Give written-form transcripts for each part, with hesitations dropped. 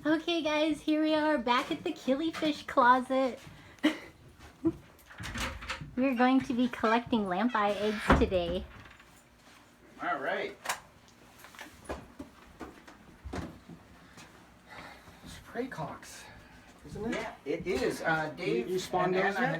Okay guys, here we are back at the Killifish closet. We're going to be collecting Lampeye eggs today. All right. Spray cocks, isn't it? Yeah, it is. Dave, You spawned and those Anna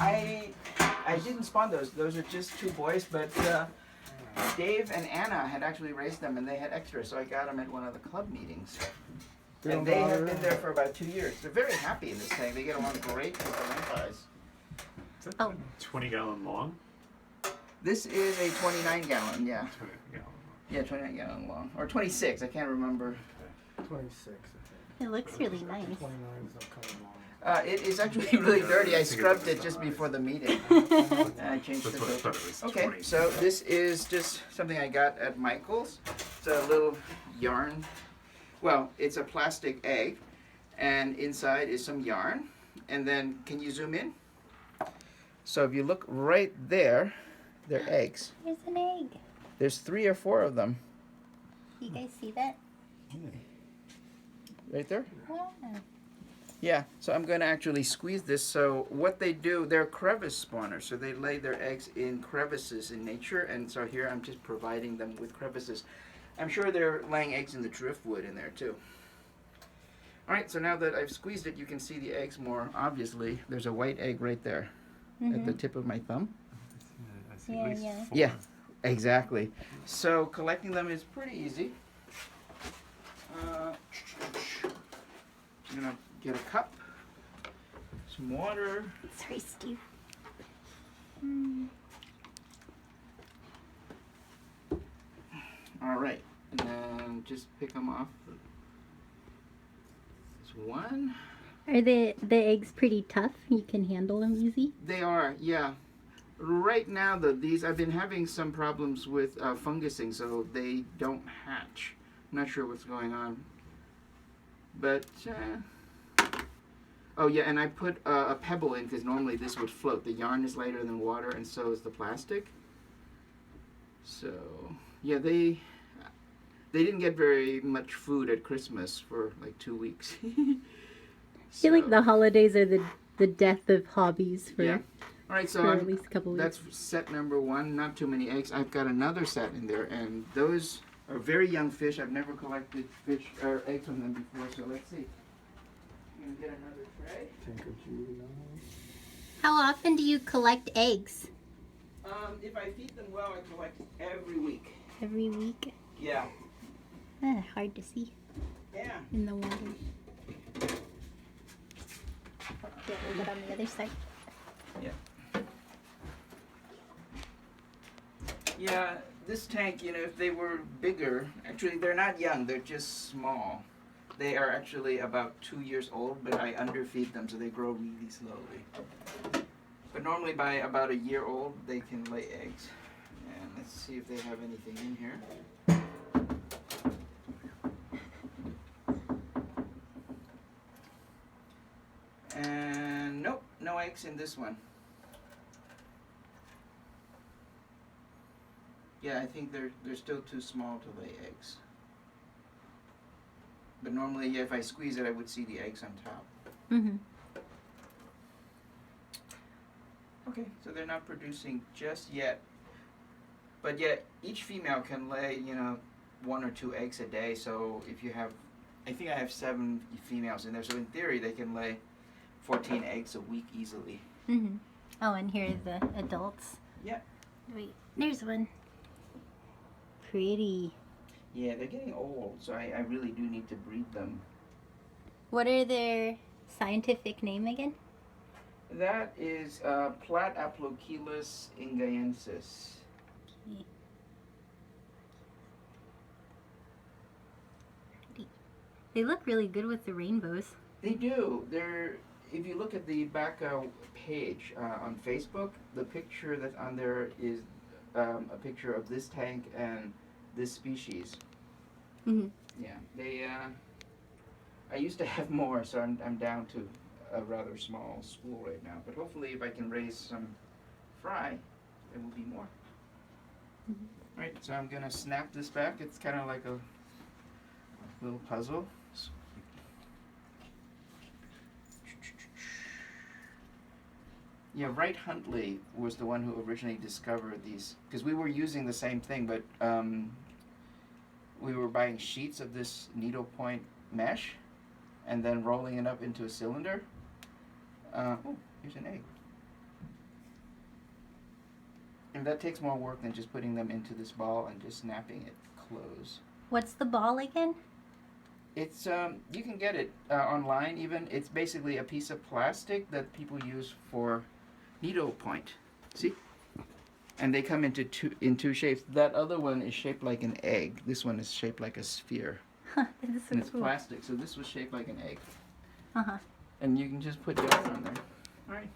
yet? I didn't spawn those. Those are just two boys, but Dave and Anna had actually raised them, and they had extra, so I got them at one of the club meetings. And they have been there for about 2 years. They're very happy in this tank. They get along great with the Lampeyes. Is that 20-gallon long? This is a 29-gallon, yeah. 20 gallon. Yeah, 29-gallon long. Or 26, I can't remember. 26, I think. It looks really nice. 29 is upcoming long. It is actually really dirty. I scrubbed it just before the meeting. And I changed the That's what I thought filter. it was. Okay, 20. so this is just something I got at Michael's. It's a little yarn. Well, it's a plastic egg, and inside is some yarn. And then, can you zoom in? So if you look right there, they're eggs. There's an egg. There's 3 or 4 of them. You guys see that? Right there? Wow. Yeah, so I'm going to actually squeeze this. So what they do, they're crevice spawners. So they lay their eggs in crevices in nature. And so here I'm just providing them with crevices. I'm sure they're laying eggs in the driftwood in there too. All right, so now that I've squeezed it, you can see the eggs more obviously. There's a white egg right there at the tip of my thumb. I see Yeah, at least yeah. 4. Yeah, exactly. So collecting them is pretty easy. I'm going to get a cup, some water. Sorry, Steve. All right, and then just pick them off. There's one. Are the eggs pretty tough? You can handle them easy? They are, yeah. Right now, though, these I've been having some problems with fungusing, so they don't hatch. I'm not sure what's going on, but oh yeah, and I put a pebble in because normally this would float. The yarn is lighter than water, and so is the plastic. So yeah, they didn't get very much food at Christmas for like 2 weeks. I feel like the holidays are the death of hobbies for, yeah. All right, so for at least a couple weeks. that's set number 1. Not too many eggs. I've got another set in there, and those are very young fish. I've never collected fish or eggs from them before, so let's see. I'm gonna get another tray. Tinker Judy. How often do you collect eggs? If I feed them well, I collect every week. Every week? Yeah. Hard to see Yeah. in the water. Yeah, a little bit on the other side. Yeah, this tank, you know, if they were bigger, actually they're not young, they're just small. They are actually about 2 years old, but I underfeed them so they grow really slowly. But normally by about a year old, they can lay eggs. And let's see if they have anything in here. And nope, no eggs in this one. Yeah, I think they're still too small to lay eggs. But normally, yeah, if I squeeze it, I would see the eggs on top. Mm-hmm. Okay, so they're not producing just yet. But yet, each female can lay, you know, 1 or 2 eggs a day. So if you have, I think I have 7 females in there. So in theory, they can lay 14 eggs a week easily. Mm-hmm. Oh, and here are the adults. Yeah. Wait, there's one. Pretty. Yeah, they're getting old, so I really do need to breed them. What are their scientific name again? That is Platyplochilus ingayensis. They look really good with the rainbows. They do. They're. If you look at the back page on Facebook, the picture that's on there is a picture of this tank and this species. Mm-hmm. Yeah, they. I used to have more, so I'm down to a rather small school right now. But hopefully, if I can raise some fry, there will be more. Mm-hmm. Right, so I'm gonna snap this back. It's kind of like a little puzzle. Yeah, Wright Huntley was the one who originally discovered these, because we were using the same thing, but we were buying sheets of this needlepoint mesh and then rolling it up into a cylinder. Oh, here's an egg. And that takes more work than just putting them into this ball and just snapping it close. What's the ball again? It's you can get it online even. It's basically a piece of plastic that people use for needlepoint. See? And they come into two shapes. That other one is shaped like an egg. This one is shaped like a sphere. Huh, this is so And it's cool. plastic, so this was shaped like an egg. Uh-huh. And you can just put that on there. Alright.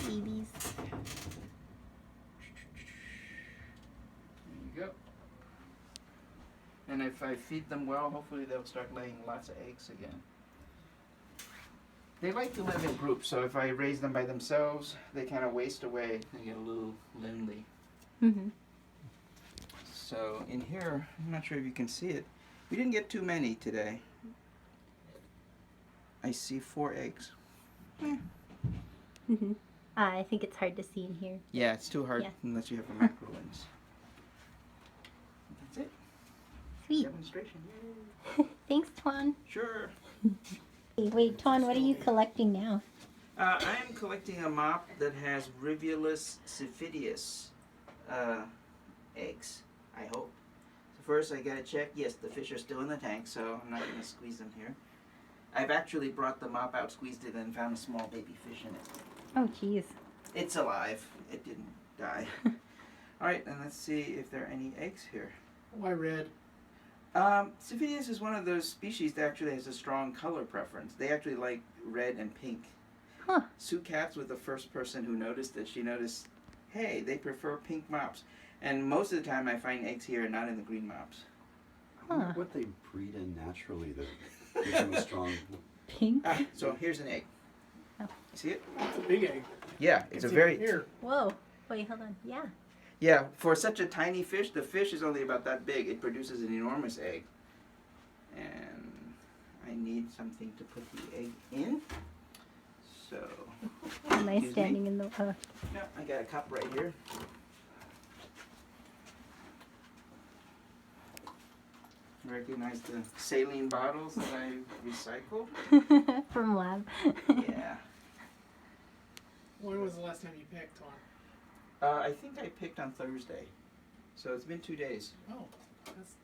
Babies. There you go. And if I feed them well, hopefully they'll start laying lots of eggs again. They like to live in groups, so if I raise them by themselves, they kind of waste away and get a little lonely. Mm-hmm. So in here, I'm not sure if you can see it. We didn't get too many today. I see 4 eggs. Mm-hmm. I think it's hard to see in here. Yeah, it's too hard Yeah. unless you have a macro lens. That's it. Sweet. Demonstration. Yay. Thanks, Thuan. Sure. Hey, wait, Thuan, what are you collecting now? I am collecting a mop that has Rivulus xiphidius eggs, I hope. So first I gotta check, yes, the fish are still in the tank, so I'm not gonna squeeze them here. I've actually brought the mop out, squeezed it, and found a small baby fish in it. Oh, jeez. It's alive. It didn't die. Alright, and let's see if there are any eggs here. Why red? Xiphidius is one of those species that actually has a strong color preference. They actually like red and pink. Huh. Sue Katz was the first person who noticed it. She noticed, hey, they prefer pink mops. And most of the time I find eggs here and not in the green mops. I wonder Huh. what they breed in naturally that gives them a strong. Pink? So here's an egg. Oh. See it? It's a big egg. Yeah, it's a very... Here. Whoa. Wait, hold on. Yeah. Yeah, for such a tiny fish, the fish is only about that big. It produces an enormous egg. And I need something to put the egg in. So, Am I Excuse me? standing in the... yeah, I got a cup right here. Recognize the saline bottles that I recycled? From lab. Yeah. When was the last time you picked one? I think I picked on Thursday. So it's been 2 days. Oh, that's.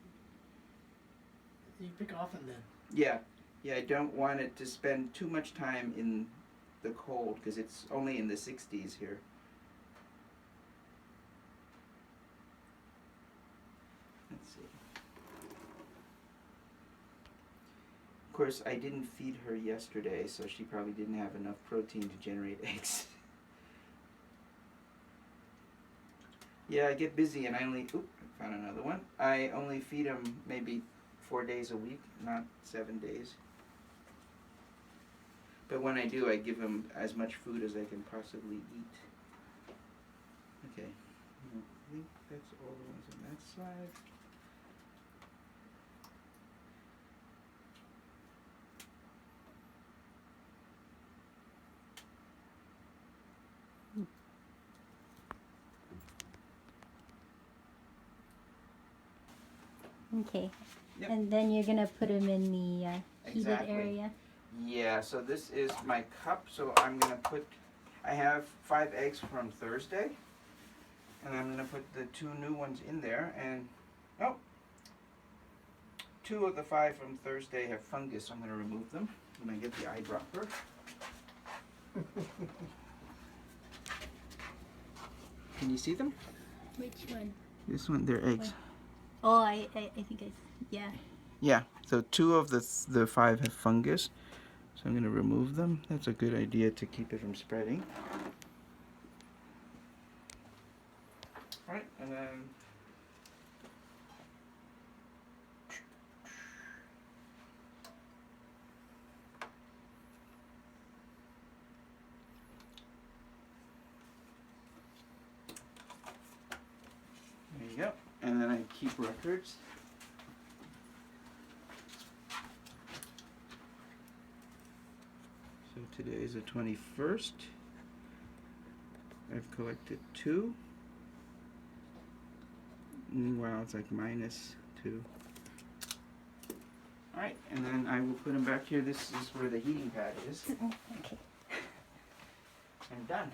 You pick often then. Yeah. Yeah, I don't want it to spend too much time in the cold because it's only in the 60s here. Let's see. Of course, I didn't feed her yesterday, so she probably didn't have enough protein to generate eggs. Yeah, I get busy and I only, oop, found another one. I only feed them maybe 4 days a week, not 7 days. But when I do, I give them as much food as I can possibly eat. Okay, I think that's all the ones on that side. Okay. Yep. And then you're going to put them in the heated Exactly. area. Yeah, so this is my cup, so I'm gonna put, I have 5 eggs from Thursday, and I'm gonna put the 2 new ones in there, and, oh, 2 of the 5 from Thursday have fungus, so I'm gonna remove them when I get the eyedropper. Can you see them? Which one? This one, they're eggs. Oh, I think yeah. Yeah, so 2 of the 5 have fungus, so I'm gonna remove them. That's a good idea to keep it from spreading. Alright, and then there you go. And then I keep records. So today is the 21st. I've collected 2. Meanwhile, it's like -2. Alright, and then I will put them back here. This is where the heating pad is. Okay. And done.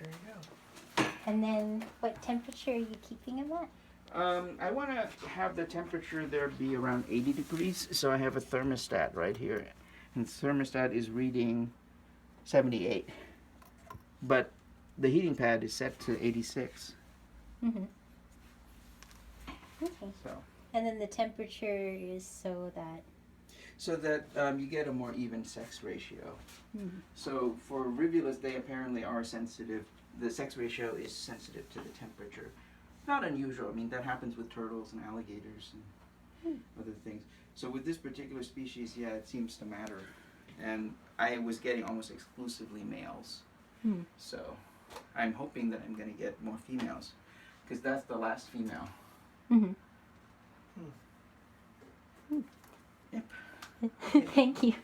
There you go. And then what temperature are you keeping them at? I want to have the temperature there be around 80 degrees, so I have a thermostat right here. And the thermostat is reading 78. But the heating pad is set to 86. Mm-hmm. Okay. So And then the temperature is so that you get a more even sex ratio. Mhm. So for Rivulus, they apparently are sensitive. The sex ratio is sensitive to the temperature. Not unusual. I mean, that happens with turtles and alligators and other things. So with this particular species, yeah, it seems to matter. And I was getting almost exclusively males. Hmm. So I'm hoping that I'm going to get more females, because that's the last female. Mm-hmm. Yep. Thank you.